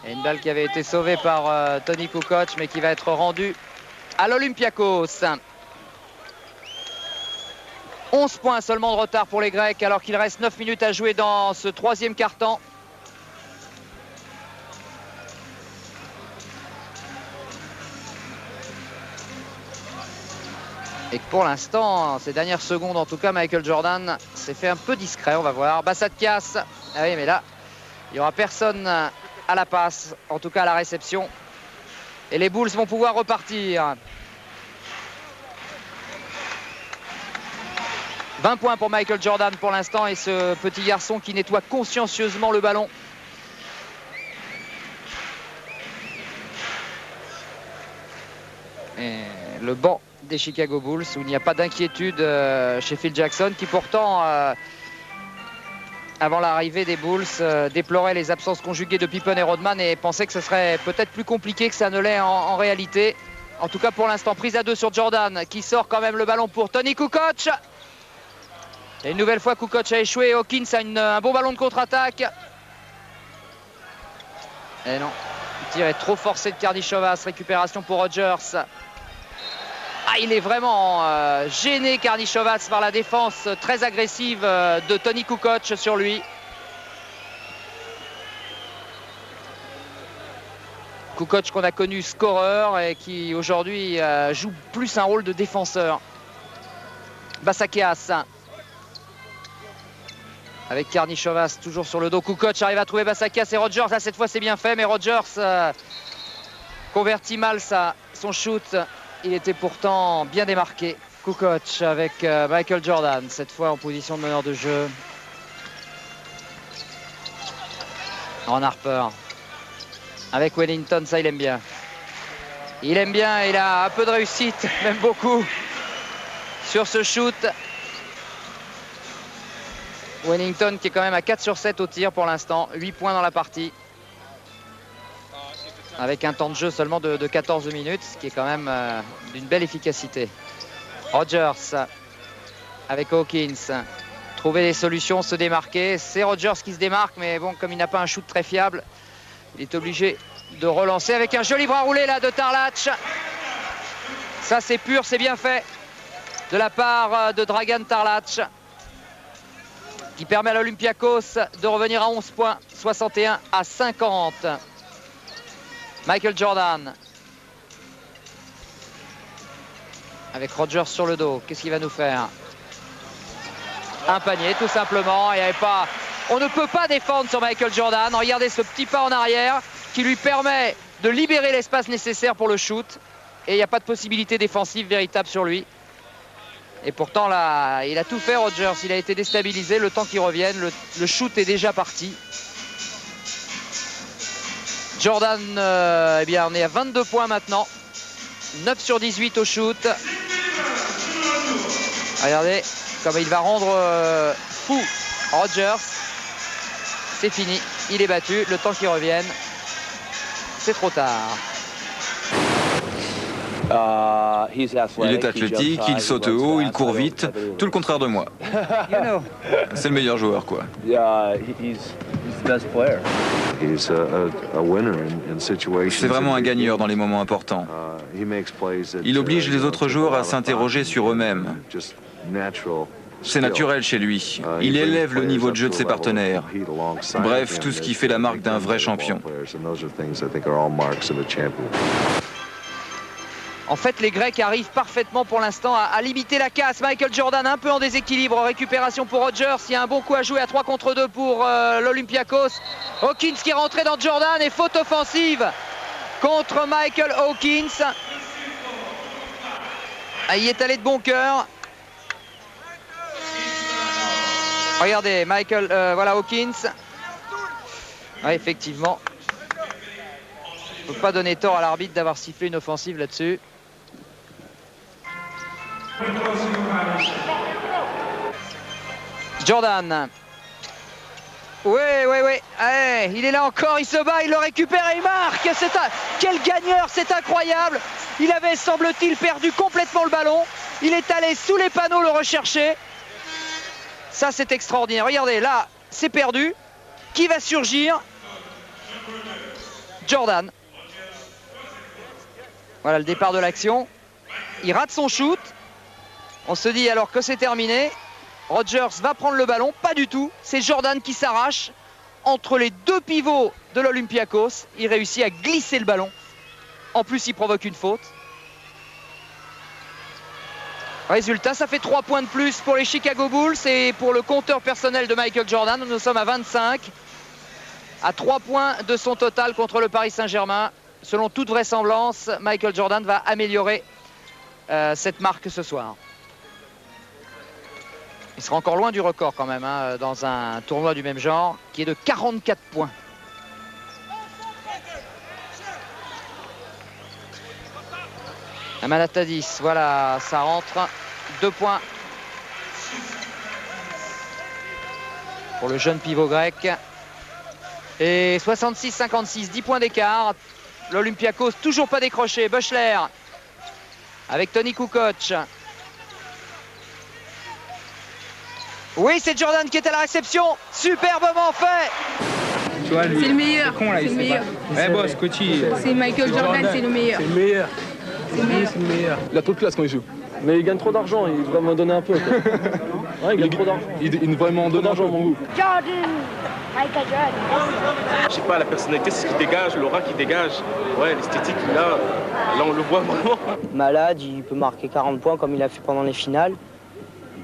Et une balle qui avait été sauvée par Tony Kukoc, mais qui va être rendue à l'Olympiakos. 11 points seulement de retard pour les Grecs, alors qu'il reste 9 minutes à jouer dans ce troisième quart-temps. Et que pour l'instant, ces dernières secondes en tout cas, Michael Jordan s'est fait un peu discret, on va voir. Bassatkias, ah oui mais là, il n'y aura personne à la passe, en tout cas à la réception. Et les Bulls vont pouvoir repartir. 20 points pour Michael Jordan pour l'instant, et ce petit garçon qui nettoie consciencieusement le ballon. Et le banc des Chicago Bulls, où il n'y a pas d'inquiétude chez Phil Jackson, qui pourtant, avant l'arrivée des Bulls, déplorait les absences conjuguées de Pippen et Rodman et pensait que ce serait peut-être plus compliqué que ça ne l'est en réalité. En tout cas pour l'instant, prise à 2 sur Jordan, qui sort quand même le ballon pour Tony Kukoc. Et une nouvelle fois, Kukoc a échoué. Hawkins a un bon ballon de contre-attaque. Et non, le tir est trop forcé de Karnišovas. Récupération pour Rogers. Ah, il est vraiment gêné, Karnišovas, par la défense très agressive de Tony Kukoc sur lui. Kukoc qu'on a connu scoreur et qui aujourd'hui joue plus un rôle de défenseur. Bassatkias avec Karnišovas toujours sur le dos. Kukoc arrive à trouver Bassatkias et Rogers. Là cette fois c'est bien fait, mais Rogers convertit mal son shoot. Il était pourtant bien démarqué. Kukoc avec Michael Jordan, cette fois en position de meneur de jeu. Ron Harper avec Wennington, ça il aime bien. Il aime bien, il a un peu de réussite, même beaucoup, sur ce shoot. Wennington qui est quand même à 4 sur 7 au tir pour l'instant, 8 points dans la partie. Avec un temps de jeu seulement de 14 minutes, ce qui est quand même d'une belle efficacité. Rogers avec Hawkins. Trouver des solutions, se démarquer. C'est Rogers qui se démarque, mais bon, comme il n'a pas un shoot très fiable, il est obligé de relancer avec un joli bras roulé là de Tarlatch. Ça c'est pur, c'est bien fait de la part de Dragan Tarlatch, qui permet à l'Olympiakos de revenir à 11 points, 61 à 50. Michael Jordan avec Rogers sur le dos. Qu'est-ce qu'il va nous faire? Un panier tout simplement. Il y avait pas... On ne peut pas défendre sur Michael Jordan. Regardez ce petit pas en arrière qui lui permet de libérer l'espace nécessaire pour le shoot. Et il n'y a pas de possibilité défensive véritable sur lui. Et pourtant là, il a tout fait Rogers. Il a été déstabilisé. Le temps qu'il revienne, le shoot est déjà parti. Jordan, eh bien on est à 22 points maintenant. 9 sur 18 au shoot. Regardez comme il va rendre fou Rogers. C'est fini, il est battu. Le temps qu'il revienne, c'est trop tard. Il est athlétique, il saute haut, il court vite. Tout le contraire de moi. C'est le meilleur joueur, quoi. C'est vraiment un gagneur dans les moments importants. Il oblige les autres joueurs à s'interroger sur eux-mêmes. C'est naturel chez lui. Il élève le niveau de jeu de ses partenaires. Bref, tout ce qui fait la marque d'un vrai champion. En fait, les Grecs arrivent parfaitement pour l'instant à limiter la casse. Michael Jordan un peu en déséquilibre. Récupération pour Rogers. Il y a un bon coup à jouer à 3 contre 2 pour l'Olympiakos. Hawkins qui est rentré dans Jordan et faute offensive contre Michael Hawkins. Il est allé de bon cœur. Regardez, Michael, voilà Hawkins. Ouais, effectivement. Il ne faut pas donner tort à l'arbitre d'avoir sifflé une offensive là-dessus. Jordan. Oui. Allez, il est là encore, il se bat, il le récupère et il marque. Quel gagneur, c'est incroyable. Il avait, semble-t-il, perdu complètement le ballon. Il est allé sous les panneaux le rechercher. Ça, c'est extraordinaire. Regardez, là, c'est perdu. Qui va surgir? Jordan. Voilà le départ de l'action. Il rate son shoot. On se dit alors que c'est terminé. Rogers va prendre le ballon. Pas du tout. C'est Jordan qui s'arrache entre les deux pivots de l'Olympiakos. Il réussit à glisser le ballon. En plus, il provoque une faute. Résultat, ça fait 3 points de plus pour les Chicago Bulls et pour le compteur personnel de Michael Jordan. Nous sommes à 25. À 3 points de son total contre le Paris Saint-Germain. Selon toute vraisemblance, Michael Jordan va améliorer cette marque ce soir. Il sera encore loin du record quand même, hein, dans un tournoi du même genre, qui est de 44 points. Amanatadis, voilà, ça rentre. 2 points pour le jeune pivot grec. Et 66-56, 10 points d'écart. L'Olympiakos toujours pas décroché. Buechler avec Tony Kukoc. Oui, c'est Jordan qui est à la réception. Superbement fait. C'est le meilleur. C'est le meilleur. C'est Michael Jordan, c'est le meilleur. C'est le meilleur. C'est le meilleur. Il a trop de classe quand il joue. Mais il gagne trop d'argent, il devrait m'en donner un peu. Ouais, il gagne trop d'argent. Il devrait m'en donner d'argent, mon goût. Jordan, Michael Jordan. Je sais pas, la personnalité, c'est ce qui dégage, l'aura qui dégage. Ouais, l'esthétique, là on le voit vraiment. Malade, il peut marquer 40 points comme il a fait pendant les finales.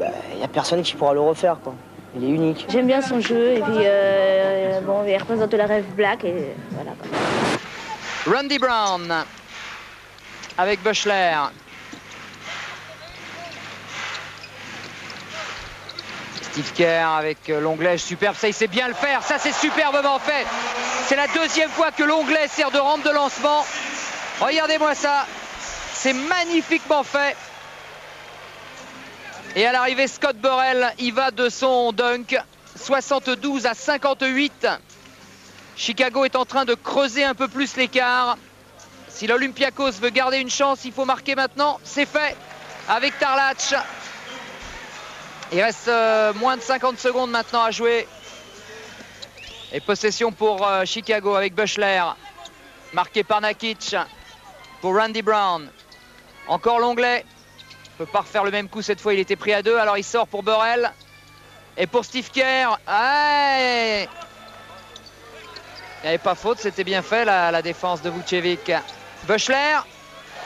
Il n'y a personne qui pourra le refaire, quoi. Il est unique. J'aime bien son jeu et puis bon, il représente la rêve black et voilà. Randy Brown avec Buechler. Steve Kerr avec l'Anglais, superbe, ça il sait bien le faire, ça c'est superbement fait. C'est la deuxième fois que l'Anglais sert de rampe de lancement. Regardez-moi ça, c'est magnifiquement fait. Et à l'arrivée, Scott Burrell, il va de son dunk, 72-58. Chicago est en train de creuser un peu plus l'écart. Si l'Olympiakos veut garder une chance, il faut marquer maintenant. C'est fait avec Tarlac. Il reste moins de 50 secondes maintenant à jouer. Et possession pour Chicago avec Buechler. Marqué par Nakic pour Randy Brown. Encore l'Anglais. Il ne peut pas refaire le même coup cette fois, il était pris à 2. Alors il sort pour Burrell. Et pour Steve Kerr. Ouais. Il n'y avait pas faute, c'était bien fait la défense de Vucevic. Buechler.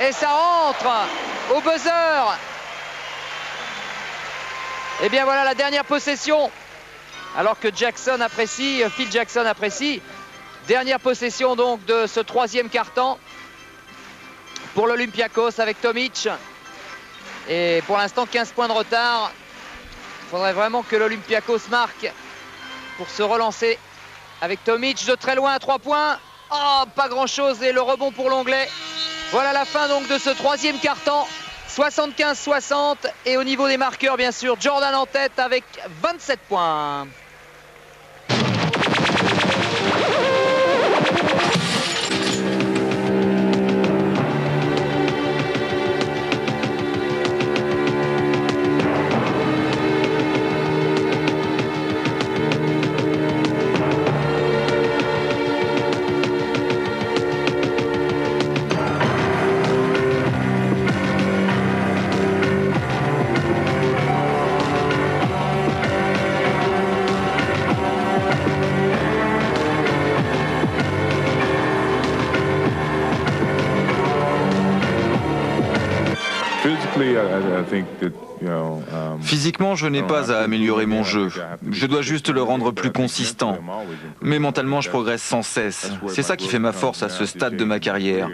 Et ça rentre au buzzer. Et bien voilà la dernière possession. Alors que Jackson apprécie, Phil Jackson apprécie. Dernière possession donc de ce troisième quart-temps pour l'Olympiakos avec Tomic. Et pour l'instant 15 points de retard. Il faudrait vraiment que l'Olympiakos marque pour se relancer avec Tomic de très loin à 3 points. Oh, pas grand chose et le rebond pour l'Anglais. Voilà la fin donc de ce troisième quart-temps. 75-60 et au niveau des marqueurs bien sûr Jordan en tête avec 27 points. Physiquement, je n'ai pas à améliorer mon jeu. Je dois juste le rendre plus consistant. Mais mentalement, je progresse sans cesse. C'est ça qui fait ma force à ce stade de ma carrière.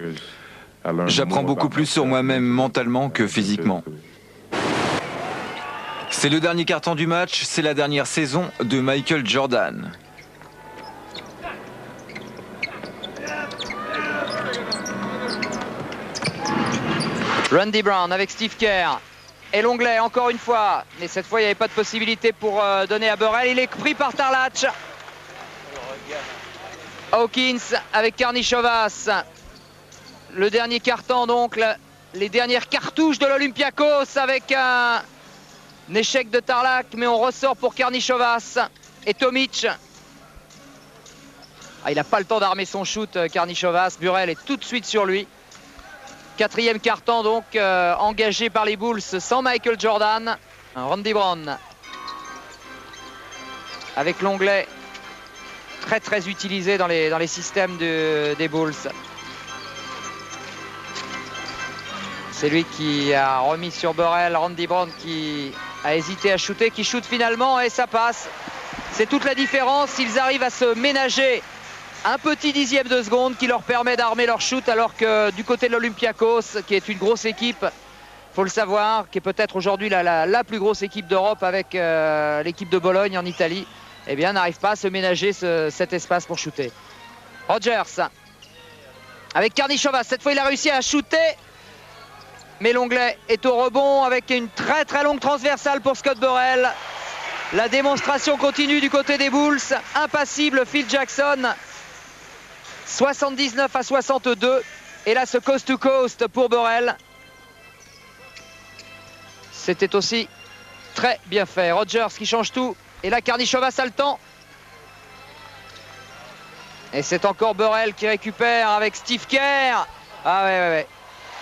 J'apprends beaucoup plus sur moi-même mentalement que physiquement. C'est le dernier quart-temps du match, c'est la dernière saison de Michael Jordan. Randy Brown avec Steve Kerr. Et l'Anglais encore une fois. Mais cette fois il n'y avait pas de possibilité pour donner à Burrell. Il est pris par Tarlac. Hawkins avec Karnišovas. Le dernier carton donc. Les dernières cartouches de l'Olympiakos avec un échec de Tarlac. Mais on ressort pour Karnišovas et Tomic. Ah, il n'a pas le temps d'armer son shoot Karnišovas. Burrell est tout de suite sur lui. Quatrième quart-temps donc engagé par les Bulls sans Michael Jordan. Randy Brown avec l'Anglais très utilisé dans les systèmes des Bulls. C'est lui qui a remis sur Burrell. Randy Brown qui a hésité à shooter, qui shoot finalement et ça passe. C'est toute la différence. Ils arrivent à se ménager un petit dixième de seconde qui leur permet d'armer leur shoot, alors que du côté de l'Olympiakos, qui est une grosse équipe, faut le savoir, qui est peut-être aujourd'hui la plus grosse équipe d'Europe avec l'équipe de Bologne en Italie, eh bien n'arrive pas à se ménager cet espace pour shooter. Rogers avec Karnišovas, cette fois il a réussi à shooter, mais l'Anglais est au rebond avec une très longue transversale pour Scott Burrell. La démonstration continue du côté des Bulls, impassible Phil Jackson. 79-62 et là ce coast to coast pour Burrell, c'était aussi très bien fait. Rogers qui change tout et là Karnišovas a le temps et c'est encore Burrell qui récupère avec Steve Kerr. Ah ouais.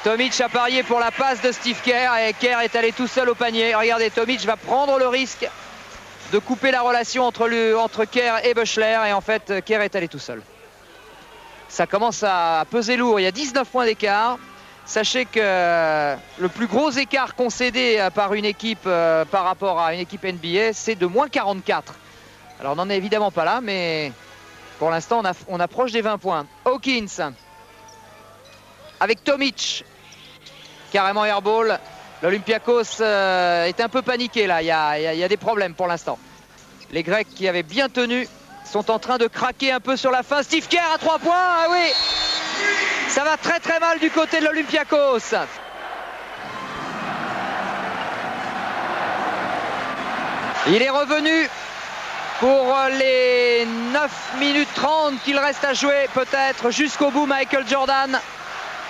Tomic a parié pour la passe de Steve Kerr et Kerr est allé tout seul au panier. Regardez, Tomic va prendre le risque de couper la relation entre Kerr et Buechler et en fait Kerr est allé tout seul. Ça commence à peser lourd, il y a 19 points d'écart. Sachez que le plus gros écart concédé par une équipe par rapport à une équipe NBA, c'est de moins 44. Alors on n'en est évidemment pas là, mais pour l'instant on approche des 20 points. Hawkins avec Tomic, carrément airball. L'Olympiakos est un peu paniqué là, il y a des problèmes pour l'instant. Les Grecs qui avaient bien tenu sont en train de craquer un peu sur la fin. Steve Kerr à 3 points, ah oui, ça va très mal du côté de l'Olympiakos. Il est revenu pour les 9 minutes 30 qu'il reste à jouer, peut-être jusqu'au bout. Michael Jordan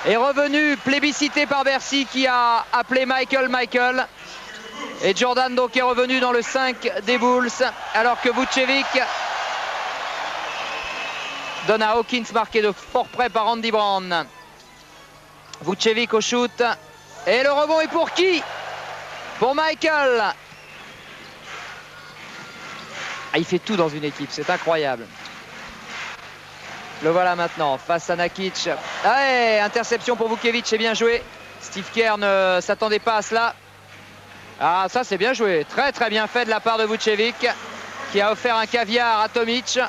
est revenu, plébiscité par Bercy qui a appelé Michael. Et Jordan donc est revenu dans le 5 des Bulls, alors que Vucevic donne à Hawkins, marqué de fort près par Randy Brown. Vucevic au shoot. Et le rebond est pour qui? Pour Michael. Ah, il fait tout dans une équipe, c'est incroyable. Le voilà maintenant, face à Nakic. Allez, interception pour Vucevic, c'est bien joué. Steve Kerr ne s'attendait pas à cela. Ah, ça c'est bien joué. Très très bien fait de la part de Vucevic, qui a offert un caviar à Tomic.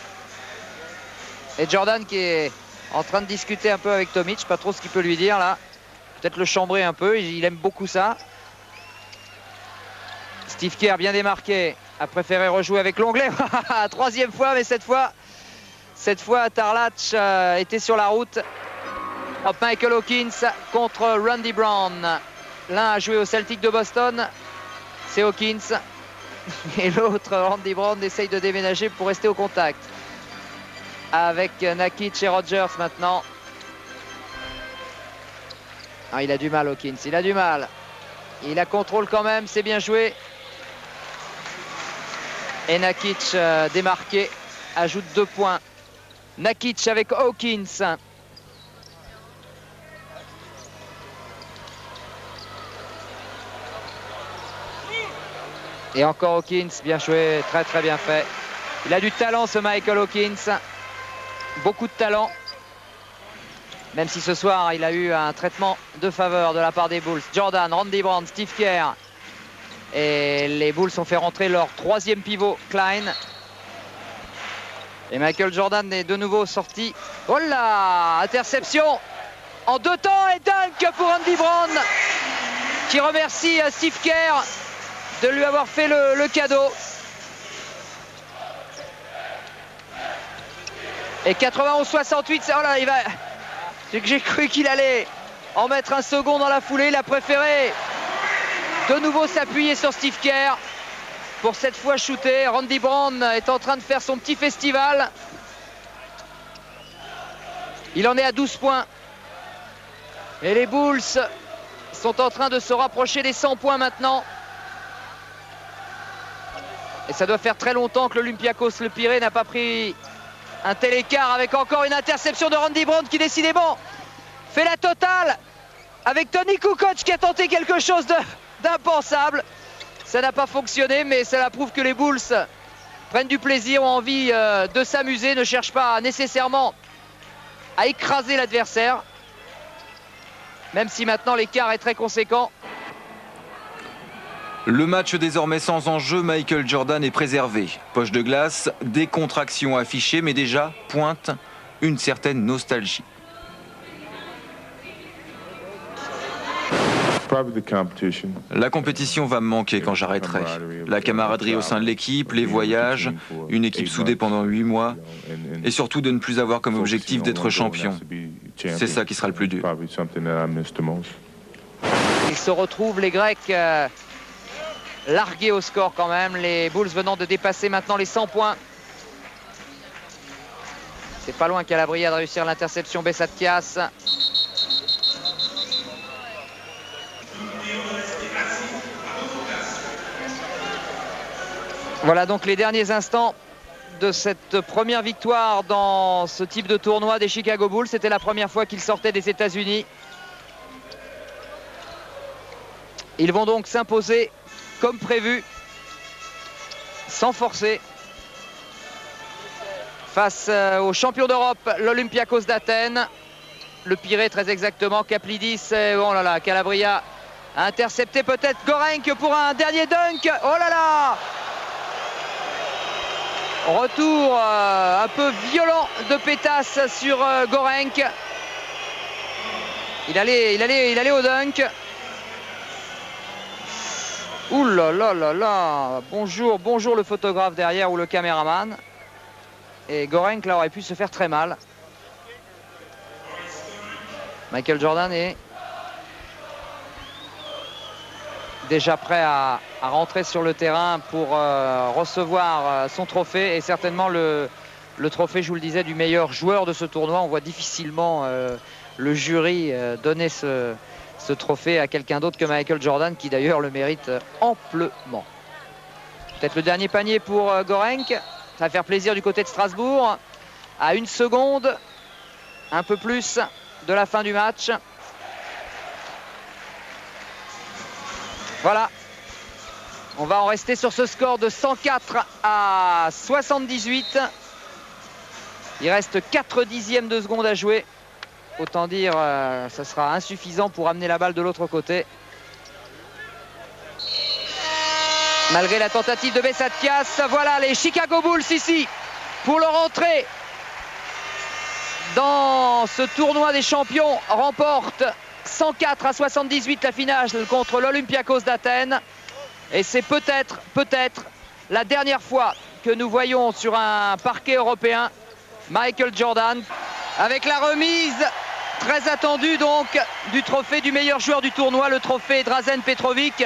Et Jordan qui est en train de discuter un peu avec Tomic, pas trop ce qu'il peut lui dire là. Peut-être le chambrer un peu, il aime beaucoup ça. Steve Kerr bien démarqué, a préféré rejouer avec l'onglet. Troisième fois, mais cette fois Tarlac était sur la route. Hop, Michael Hawkins contre Randy Brown. L'un a joué au Celtic de Boston, c'est Hawkins. Et l'autre, Randy Brown, essaye de déménager pour rester au contact. Avec Nakic et Rogers maintenant. Ah, il a du mal, Hawkins, il a du mal. Il la contrôle quand même, c'est bien joué. Et Nakic démarqué, ajoute 2 points. Nakic avec Hawkins. Et encore Hawkins, bien joué, très très bien fait. Il a du talent ce Michael Hawkins, beaucoup de talent. Même si ce soir il a eu un traitement de faveur de la part des Bulls. Jordan, Randy Brown, Steve Kerr. Et les Bulls ont fait rentrer leur 3e pivot, Klein. Et Michael Jordan est de nouveau sorti. Oh là, interception en 2 temps et dunk pour Randy Brown, qui remercie Steve Kerr de lui avoir fait le cadeau. Et 91-68, oh là, j'ai cru qu'il allait en mettre un second dans la foulée. Il a préféré de nouveau s'appuyer sur Steve Kerr pour cette fois shooter. Randy Brown est en train de faire son petit festival. Il en est à 12 points. Et les Bulls sont en train de se rapprocher des 100 points maintenant. Et ça doit faire très longtemps que l'Olympiakos Le Pirée n'a pas pris un tel écart, avec encore une interception de Randy Brown qui décidément fait la totale avec Tony Kukoc qui a tenté quelque chose d'impensable. Ça n'a pas fonctionné, mais cela prouve que les Bulls prennent du plaisir, ont envie de s'amuser, ne cherchent pas nécessairement à écraser l'adversaire, même si maintenant l'écart est très conséquent. Le match désormais sans enjeu, Michael Jordan est préservé. Poche de glace, décontraction affichée, mais déjà pointe une certaine nostalgie. La compétition va me manquer quand j'arrêterai. La camaraderie au sein de l'équipe, les voyages, une équipe soudée pendant 8 mois, et surtout de ne plus avoir comme objectif d'être champion. C'est ça qui sera le plus dur. Ils se retrouvent, les Grecs, largués au score quand même. Les Bulls venant de dépasser maintenant les 100 points. C'est pas loin Calabria de réussir l'interception. Bessatkias. Voilà donc les derniers instants de cette première victoire dans ce type de tournoi des Chicago Bulls. C'était la première fois qu'ils sortaient des États-Unis. Ils vont donc s'imposer comme prévu, sans forcer, face aux champions d'Europe, l'Olympiakos d'Athènes. Le Pirée très exactement, Kaplidis, oh là là, Calabria a intercepté peut-être Gorenk pour un dernier dunk. Oh là là! Retour un peu violent de Pétas sur Gorenk. Il allait au dunk. Ouh là là là là. Bonjour le photographe derrière ou le caméraman. Et Gorenk là aurait pu se faire très mal. Michael Jordan est déjà prêt à rentrer sur le terrain pour recevoir son trophée et certainement le trophée, je vous le disais, du meilleur joueur de ce tournoi. On voit difficilement le jury donner ce trophée à quelqu'un d'autre que Michael Jordan, qui d'ailleurs le mérite amplement. Peut-être le dernier panier pour Gorenk. Ça va faire plaisir du côté de Strasbourg. À 1 seconde, un peu plus de la fin du match. Voilà. On va en rester sur ce score de 104-78. Il reste 4 dixièmes de seconde à jouer. Autant dire, ça sera insuffisant pour amener la balle de l'autre côté. Malgré la tentative de Bessatias, voilà les Chicago Bulls ici pour leur entrée dans ce tournoi des champions, remportent 104-78 la finale contre l'Olympiakos d'Athènes. Et c'est peut-être la dernière fois que nous voyons sur un parquet européen Michael Jordan, avec la remise très attendue donc du trophée du meilleur joueur du tournoi, le trophée Drazen Petrovic.